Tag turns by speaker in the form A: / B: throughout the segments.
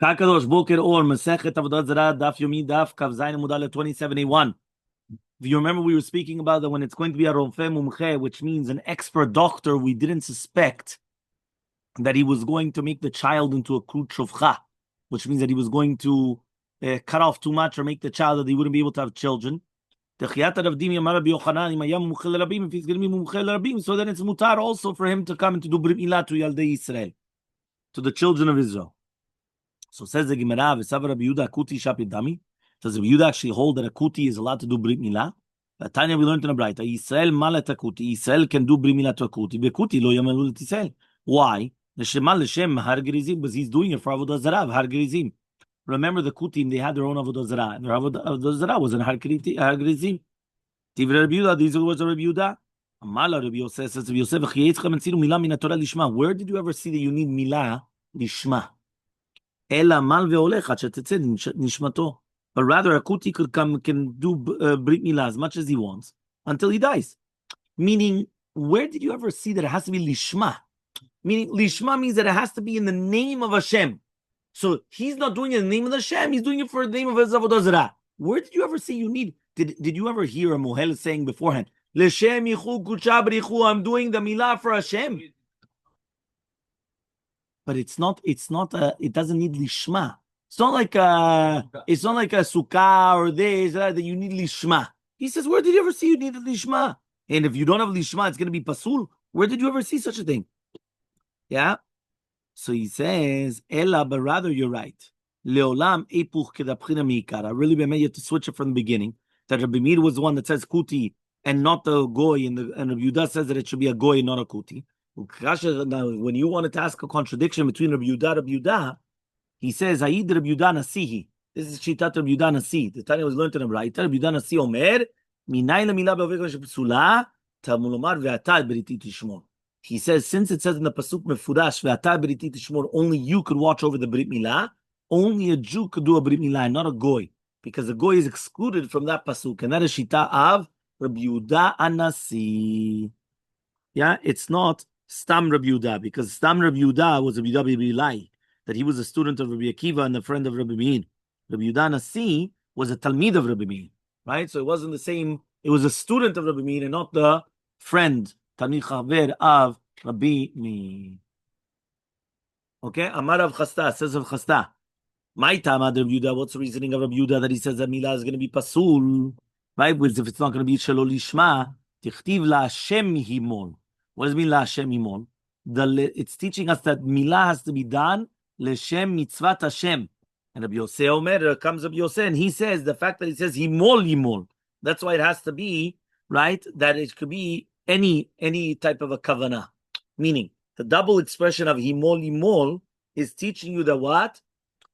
A: Kakadosh Boker or Masechet Avodah Zarah Daf Yomi Daf Kav Zayin Mudale 2071. If you remember, we were speaking about that when it's going to be a Romfe Mumche, which means an expert doctor, we didn't suspect that he was going to make the child into a krut shofcha, which means that he was going to cut off too much or make the child that he wouldn't be able to have children. So then it's mutar also for him to come and to do Brit Milah to Yaldei Israel, to the children of Israel. So says the Gemara, "V'savar Rabbi Yehuda Akuti shapidami." Does Rabbi Yehuda actually hold that a kuti is allowed to do Brit Milah? Tanya, we learned in a Braita, Yisrael malet akuti. Yisrael can do Brit Milah to a kuti. Bekuti lo yamalu l'Yisrael. Why? L'shem har gerizim, because he's doing it for Avodah Zarah har gerizim. Remember the kutim, they had their own Avodah Zarah, and their Avodah Zarah was in har gerizim. Tivra Rabbi Yehuda, these are the words of Rabbi Yehuda. Amala Rabbi Yosef says, Rabbi Yosef, milah min Torah lishma. Where did you ever see that you need milah lishma? Ela mal ve'olech ad shetetzeh nishmato. But rather, a kuti could come, can do Brit Milah as much as he wants until he dies. Meaning, where did you ever see that it has to be lishma? Meaning, lishma means that it has to be in the name of Hashem. So he's not doing it in the name of Hashem, he's doing it for the name of his Avodah Zarah. Where did you ever see you need? Did you ever hear a mohel saying beforehand, L'shem yichu kucha b'richu, I'm doing the milah for Hashem? But it doesn't need lishma. It's not like a sukkah or this that you need lishma. He says, where did you ever see you need a lishma? And if you don't have lishma, it's going to be pasul. Where did you ever see such a thing? Yeah. So he says, Ella, but rather you're right. Leolam epuch kedabchina miikara. Really, you have to switch it from the beginning. That Rabbi Meir was the one that says kuti and not the goy, and Rabbi Yehuda says that it should be a goy, not a kuti. Now, when you wanted to ask a contradiction between Rabbi Yehuda, he says, Aid Rabbi Yehuda Nasihi. This is Shitat Rabbi Yehuda Nasi. The Tanya was learned in a Braita. Rabbi Yehuda Nasi Omer, Minay lemila be'ovek shepsula, tamulomar ve'ata beriti tishmor. He says, since it says in the pasuk mefurash ve'ata beriti tishmor, only you could watch over the Brit Milah. Only a Jew could do a Brit Milah, not a goy, because the goy is excluded from that pasuk, and that is Shita of Rabbi Yehuda Anasi. Yeah, it's not Stam Rabbi Yehuda, because Stam Rabbi Yehuda was Rabbi Yehuda that he was a student of Rabbi Akiva and a friend of Rabbi Meir. Rabbi Yehuda Nasi was a Talmid of Rabbi Meir, right? So it wasn't the same, it was a student of Rabbi Meir and not the friend, Talmid Chaver of Rabbi Meir. Okay, Amar Rav Chasta, says Rav Chasta, my Tamad Rabbi Yehuda, what's the reasoning of Rabbi Yehuda that he says that Milah is going to be Pasul, right? Because if it's not going to be Shelo Lishma, Tichtiv La Hashem Himol. What does it mean La Hashem Himol? It's teaching us that Milah has to be done Leshem mitzvat Hashem. And Rabbi Yosef Omer, comes Rabbi Yosef, and he says, the fact that he says Himol, that's why it has to be, right, that it could be any type of a kavanah. Meaning, the double expression of Himol is teaching you that what?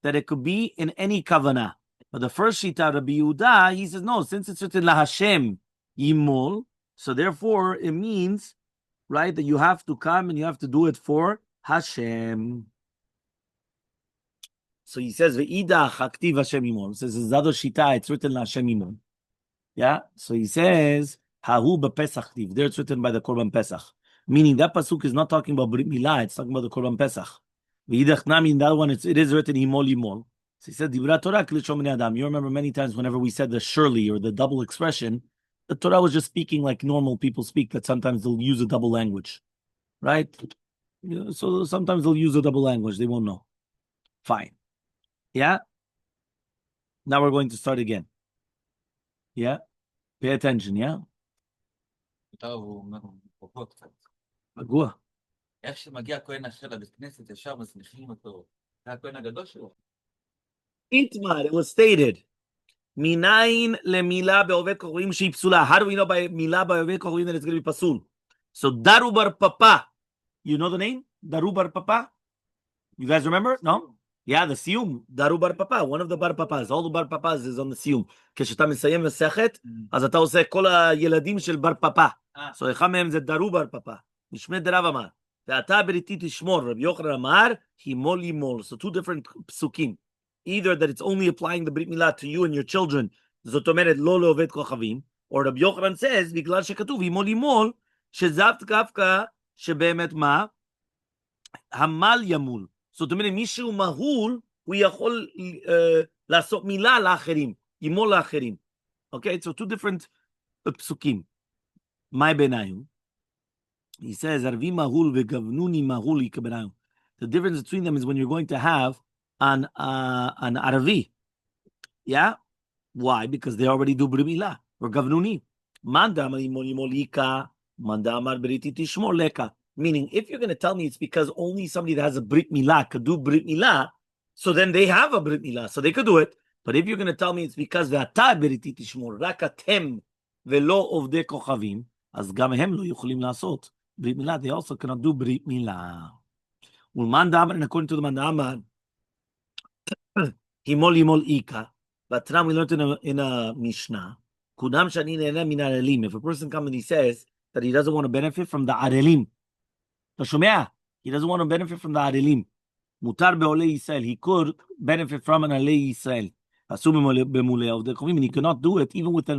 A: That it could be in any kavanah. But the first shita, Rabbi Yehuda, he says, no, since it's written La Hashem Himol, so therefore it means, right, that you have to come and you have to do it for Hashem. So he says, "Ve'ida chaktiv Hashem imon." Says Zado Shita, it's written Hashem imon. Yeah. So he says, "Hahu b'Pesach tiv." There it's written by the Korban Pesach. Meaning that pasuk is not talking about Brit Milah; it's talking about the Korban Pesach. Ve'idach nami, in that one, it is written imol. So he said, "Dibra Torah klishom min adam." You remember many times whenever we said the surely or the double expression, the Torah was just speaking like normal people speak. That sometimes they'll use a double language, right? So sometimes they'll use a double language. They won't know. Fine. Yeah. Now we're going to start again. Yeah. Pay attention. Yeah. Agua.
B: איך שמגיע כהן אחר לבית כנסת, ישר מזניחים אותו. זה הכהן הגדול שלו.
A: Itmar, it was stated. Minayin lemila be'oved kochrim she'i psula. How do we know by mila be'oved kochrim that it's going to be pasul? So Daru bar Papa. You know the name? Daru bar Papa? You guys remember? No? Yeah, the Siyum, Daru bar Papa, one of the bar Papas. All the bar Papas is on the Siyum. כשאתה מסיים מסכת, אז אתה עושה כל הילדים של בר פפא. So אחד מהם זה דרו בר פפא. נשמע דרב אמר. ואתה בריתי תשמור. רבי יוחנן אמר, הימול ימול. So two different psukim. Either that it's only applying the Brit Milah to you and your children, זאת אומרת, לא לעובד כוכבים, or רבי יוחנן says, בגלל שכתוב, הימול ימול, שזבת דווקא, שבאמת מה? המל ימול. זאת אומרת, מישהו מהול, הוא יכול לעשות מילה לאחרים, עמו לאחרים. Okay, so two different פסוקים. מה בעיניו? He says, "Arvi mahul vegavnuni mahul ikabenayu." The difference between them is when you're going to have an Aravi. Yeah? Why? Because they already do brit milah or gavnuni. Manda amar molika, manda amar briti tishmor leka. Meaning, if you're going to tell me it's because only somebody that has a brit milah could do brit milah, so then they have a brit milah, so they could do it. But if you're going to tell me it's because ve'ata briti tishmor, rak atem ve'lo ovdei kochavim, אז גם הם לא יכולים לעשות ברית מילה. They also cannot do ברית מילה. ולמאן דאמר, and according to the man דאמר, הימול הימול איכה, והתנא we learned in a Mishnah, כודם שאני נהנה מן הערלים. If a person comes and he says that he doesn't want to benefit from the ערלים, אתה שומע? He doesn't want to benefit from the ערלים. מותר בעולי ישראל, he could benefit from an עלי ישראל. אסור במולי עובדי קרובים, and he cannot do it even with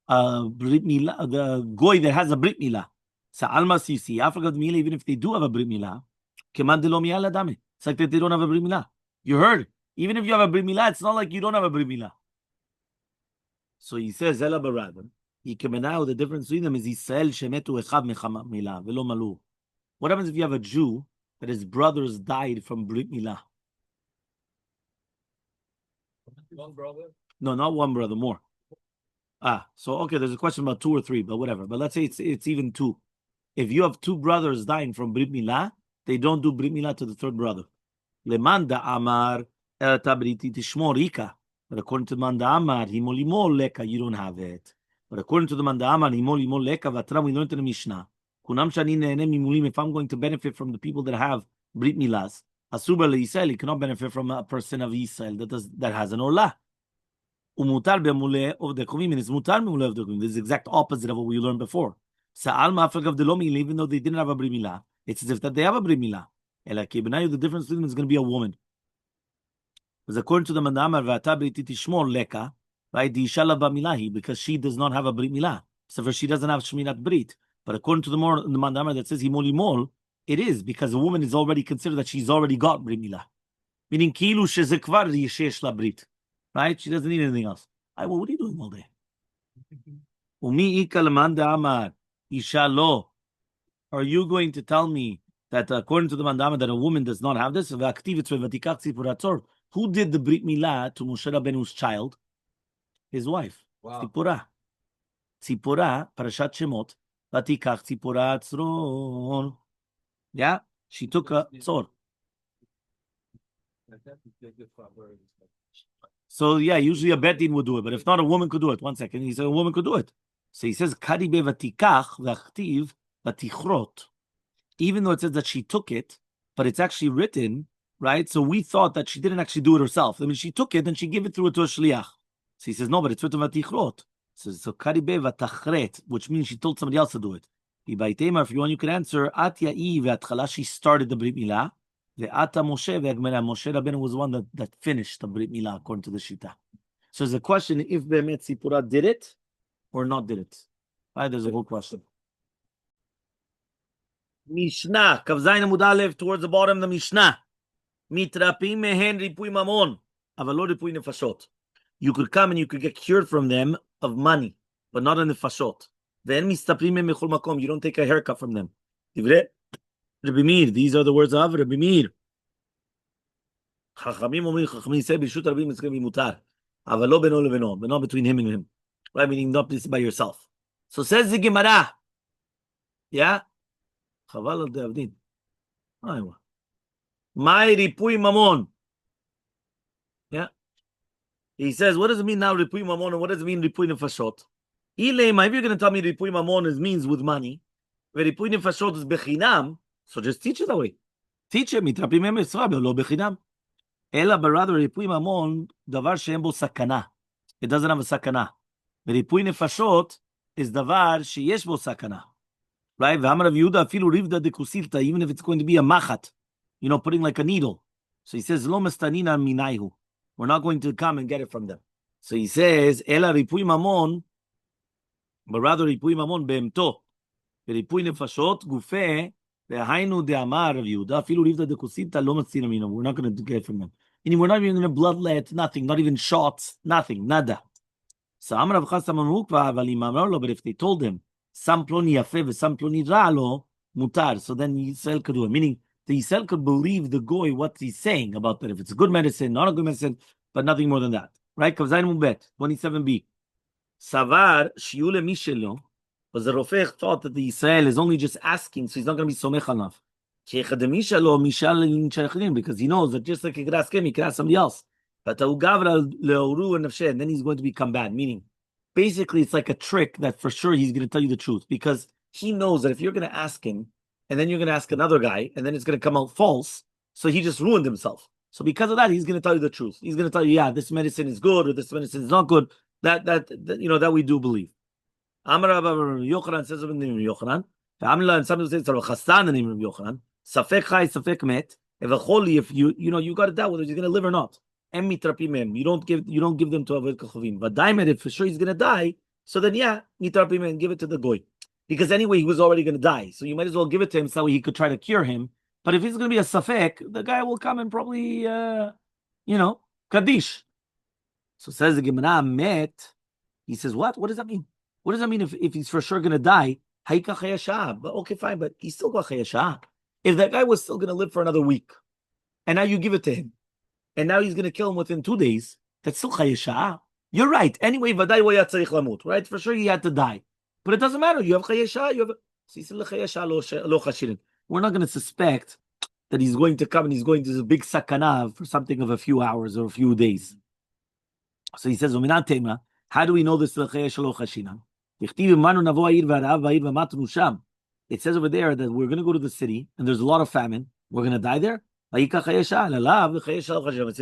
A: Brit Milah, the goy that has a Brit Milah. So Alma Sisi, Africa Milah, even if they do have a Brit Milah, Keman de lo Milah Dame. It's like that they don't have a Brit Milah. You heard? Even if you have a Brit Milah, it's not like you don't have a Brit Milah. So he says, Zela Baradan, he now the difference between them is Yisrael Shemetu Echad Mechama Milah, Velo Malu. What happens if you have a Jew that his brothers died from Brit Milah?
B: One brother?
A: No, not one brother, more. So okay, there's a question about 2 or 3, but whatever. But let's say it's even 2. If you have 2 brothers dying from Brit Milah, they don't do Brit Milah to the 3rd brother. Lemanda Amar Tabriti Tishmor Ika. But according to the Manda Amar, Himolimol Leka, you don't have it. But according to the Manda Amar, Himolimol Leka, Vatra, we learned in the Mishnah. Kunam Shani Ne'enem Mimulim, if I'm going to benefit from the people that have Brit Milahs, Asuba LeYisrael, you cannot benefit from a person of Israel that has an Olah. Umutar be'muleh of the kovim, and it's mutar be'muleh of the kovim. This is the exact opposite of what we learned before. Sa'al ma'afrak of the lomi, even though they didn't have a brit milah, it's as if that they have a brit milah. The difference between them is going to be a woman. Because according to the mandamar, v'ata briti tishmor leka, right? The ishala ba'milahi, because she does not have a brit milah. So she doesn't have shminat brit. But according to the mandamar that says himol, it is because a woman is already considered that she's already got brit milah. Meaning kilu shezekvar yishesh la brit. Right? She doesn't need anything else. Well, what are you doing all day? Are you going to tell me that according to the mandama that a woman does not have this? Who did the Brit Milah to Moshe Rabbeinu's child? His wife.
B: Wow.
A: Tzipora. Tzipora, Parashat Shemot. Vatikach Tzipora Tzron. Yeah? She took a tzor. So yeah, usually a bet din would do it, but if not, a woman could do it. 1 second, he said a woman could do it. So he says kari bevatikach v'achtiv vatichrot. Even though it says that she took it, but it's actually written, right? So we thought that she didn't actually do it herself. I mean, she took it and she gave it through to a shliach. So he says no, but it's written vatichrot. So kari bevatachret, which means she told somebody else to do it. If you want, you can answer at ya'i ve'atchala. She started the brit milah. Ve'ata Moshe ve'agmera. Moshe Rabbeinu was the one that finished the Brit Milah according to the Shita. So there's a question if Be'emet Tzipora did it or not did it. Right, there's a whole question. Mishnah, Kav Zayin Amud Aleph, towards the bottom, the Mishnah. Mitrapim mehen ripui mamon, aval lo ripui nefashot. You could come and you could get cured from them of money, but not in nefashot. Ve'en mistaprim mehem bechol makom. You don't take a haircut from them. Divrei Rabbi Meir, these are the words of Rabbi Meir. Chachamim say b'shut Rabbi it's going to be mutar, aval lo beno leveno, but not between him and him. Right, meaning not this by yourself. So says the Gemara. Yeah, chaval al de'avdin. Aywa. My ripui mamon. Yeah, he says, what does it mean now ripui mamon, and what does it mean ripui nefashot? Ilema, if you're going to tell me ripui mamon means with money, ripui nefashot is bechinam. So just teach it that way. Teach it. Mitrapim mehem Yisrael lo bechinam. Ela, but rather ripui mamon davar she'en bo sakana. It doesn't have a sakana. Ripui nefashot is davar sheyesh bo sakana. Right? V'amar Rav Yehuda afilu rivda de kusilta, even if it's going to be a machat, putting like a needle. So he says lo mestanina minayhu. We're not going to come and get it from them. So he says ela ripui mamon, but rather ripui mamon be'emto. Ripui nefashot gufeh. והיינו דאמר רב יהודה, אפילו ריבתא דקוסיתא לא מציל ממנו. We're not going to get from them. Meaning we're not even going to bloodlet, nothing, not even shots, nothing, nada. So Amar Rav Chasam Amrukva, אבל אם אמר לו, but if they told him, some פלוני יפה ושם פלוני רע לו, mutar. So then Yisrael could do it. Meaning the Yisrael could believe the goy what he's saying about that. If it's a good medicine, not a good medicine, but nothing more than that. Right? Kavzayin Mubet, 27b. Savar shiule mishelo, was the Rofech thought that the Yisrael is only just asking, so he's not going to be somech enough. Because he knows that just like he could ask him, he could ask somebody else. But and then he's going to become bad. Meaning, basically, it's like a trick that for sure he's going to tell you the truth. Because he knows that if you're going to ask him, and then you're going to ask another guy, and then it's going to come out false, so he just ruined himself. So because of that, he's going to tell you the truth. He's going to tell you, yeah, this medicine is good, or this medicine is not good. That we do believe. Amar Yochanan says in the name of Yochanan. Amla and some say it's Chassan in the name of Yochanan. Safek chai, safek met. If you got to doubt whether he's going to live or not. You don't give them to Avodah Kachavim. But Daimed, if for sure he's going to die, so then yeah, mitrapim give it to the goy. Because anyway, he was already going to die. So you might as well give it to him so he could try to cure him. But if he's going to be a safek, the guy will come and probably, Kaddish. So says the Gemara, met. He says, what? What does that mean? What does that mean if he's for sure going to die? But okay, fine, but he's still got chayashah. If that guy was still going to live for another week, and now you give it to him, and now he's going to kill him within 2 days, that's still chayashah. You're right. Anyway, right? For sure he had to die. But it doesn't matter. You have chayashah. We're not going to suspect that he's going to come and he's going to this big sakana for something of a few hours or a few days. So he says, how do we know this? It says over there that we're going to go to the city and there's a lot of famine. We're going to die there. It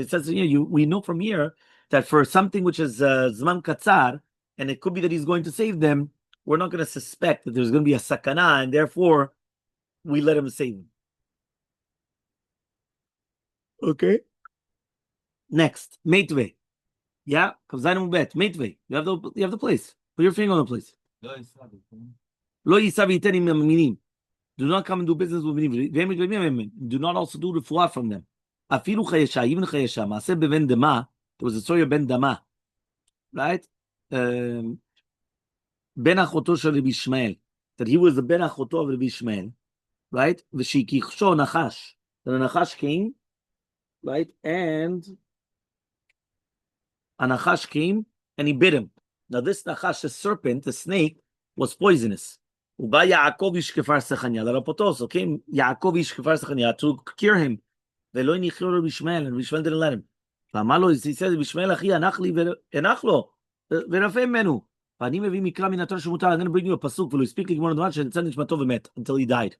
A: says, we know from here that for something which is Zman Katzar, and it could be that he's going to save them, we're not going to suspect that there's going to be a sakana, and therefore we let him save them. Okay. Next, Meitvei. Yeah, Meitvei. You have the place. Put your finger on the place. Lo yisav yitenim minim. Do not come and do business with minim. Do not also do refuah from them. Afilu chayesha, even chayesha. Maaseh beven dama. There was a story of ben dama, right? Ben achoto shel Rabbi Ishmael. That he was the ben achoto of Rabbi Ishmael, right? V'shikichsho nachash. The nachash came, right? And a nachash came and he bit him. Now this nachash, the serpent, the snake, was poisonous. Uba Yaakov ishkefar sechanya. The Rapotos came Yaakov ishkefar sechanya to cure him. Velo nichlo Rabbi Ishmael, and Rabbi Ishmael didn't let him. He said, Ishmael achi anachli enachlo verafem menu. I'm going to bring you a pasuk. V'lo speak like one of the match and send nishmato v'met until he died.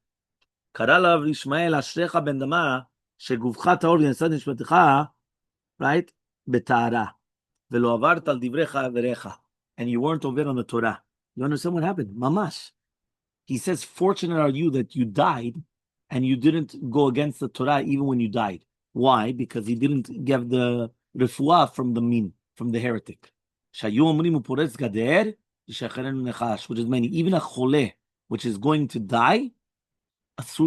A: Karalav Ishmael ashrecha ben dama sheguvcha taor v'nesad nishmatecha, right? Betara. V'lo avart al divrecha v'recha. And you weren't over on the Torah. You understand what happened? Mamash. He says, fortunate are you that you died and you didn't go against the Torah even when you died. Why? Because he didn't give the refuah from the min, from the heretic. Which is meaning even a chole, which is going to die, it's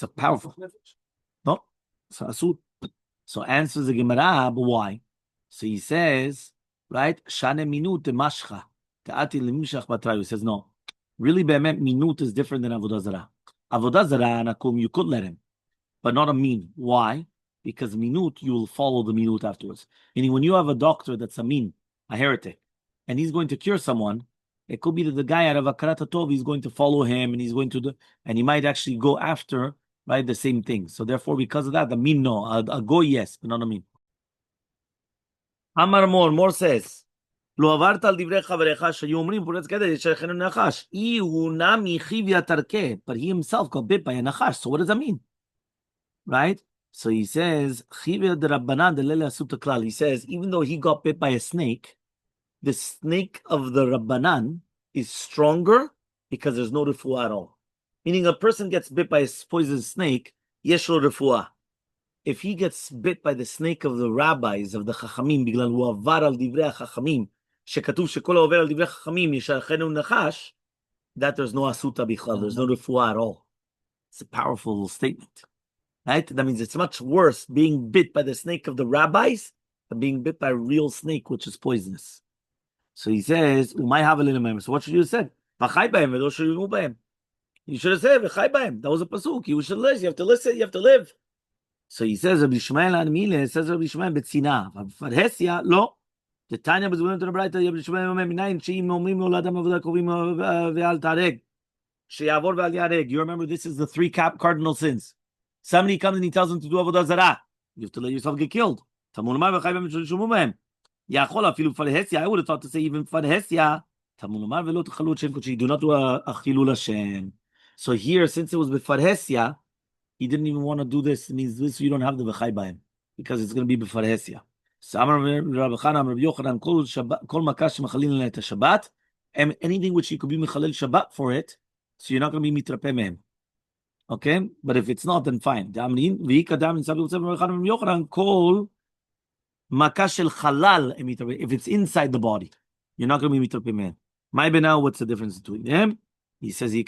A: a powerful. No? So asur. So answers the Gemara, but why? So he says, right? Shane minut mashcha. He says, no. Really, minut is different than Avodah Zarah. Avodah Zarah, you could let him, but not a min. Why? Because minut, you will follow the minut afterwards. Meaning, when you have a doctor that's a min, a heretic, and he's going to cure someone, it could be that the guy out of Akarat Tov is going to follow him, and he's going to and he might actually go after, right, the same thing. So therefore, because of that, the min no, a go yes, but not a min. Amar Mor says, Lo avart al divrei chavrecha shayu omrim puretz kedei shechenu nachash. Ihu nami chivya tarkeh. But he himself got bit by a nachash. So what does that mean? Right? So he says, chivya de rabbanan de lele asut klal. He says, even though he got bit by a snake, the snake of the rabbanan is stronger because there's no refuah at all. Meaning a person gets bit by a poisonous snake, yesh lo refuah. If he gets bit by the snake of the rabbis, of the chachamim, biglan hu avar al divrei chachamim, שכתוב שכל העובר על דברי חכמים ישלחנו נחש, that there's no asuta bichal, there's no refuah at all. It's a powerful statement, right? That means it's much worse being bit by the snake of the rabbis than being bit by a real snake, which is poisonous. So he says, "Umay have a little member." So what should you have said? "V'chai b'hem v'lo shirimu b'hem." You should have said, "V'chai b'hem." That was a pasuk. You should listen. You have to listen. You have to live. So he says, "Rabbi Shmuel Elmaleh says Rabbi Shmuel betzina. V'farhesia lo." The Tanya was willing to the bright. Rabbi Shmuel minayin she'im omrim oladam avoda kovim ve'al tareg she'yavor ve'al yareg. You remember this is the three cardinal sins. Somebody comes and he tells him to do Avodah Zarah. You have to let yourself get killed. Tamul mar v'chai b'hem sh'shumu b'hem. Yachol afilu farhesia. I would have thought to say even farhesia. Tamul mar ve'lo t'chalu Hashem kodesh. Do not do a chilul Hashem. So here, since it was with farhesia, he didn't even want to do this. It means this you don't have the v'chai b'hem because it's going to be b'farhesia. So Amar Rabbi Chanan, Rabbi Yochanan, kol makash mechalin et Shabbat, and anything which you could be mechalel Shabbat for it, so you're not going to be mitrape mehem. Okay, but if it's not, then fine. If it's inside the body, you're not going to be mitrape mehem. My benau, what's the difference between them? He says, the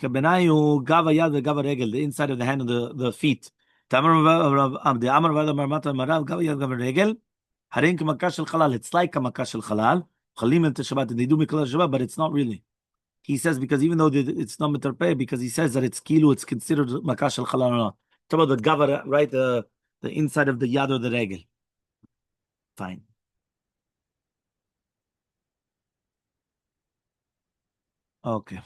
A: inside of the hand of the feet. It's like a makash al halal. They do mikol Shabbat, but it's not really. He says because even though it's not mitarpeh, because he says that it's kilu, it's considered makash al halal or not. Talk about the gavar, right? The inside of the yad or the regel. Fine. Okay.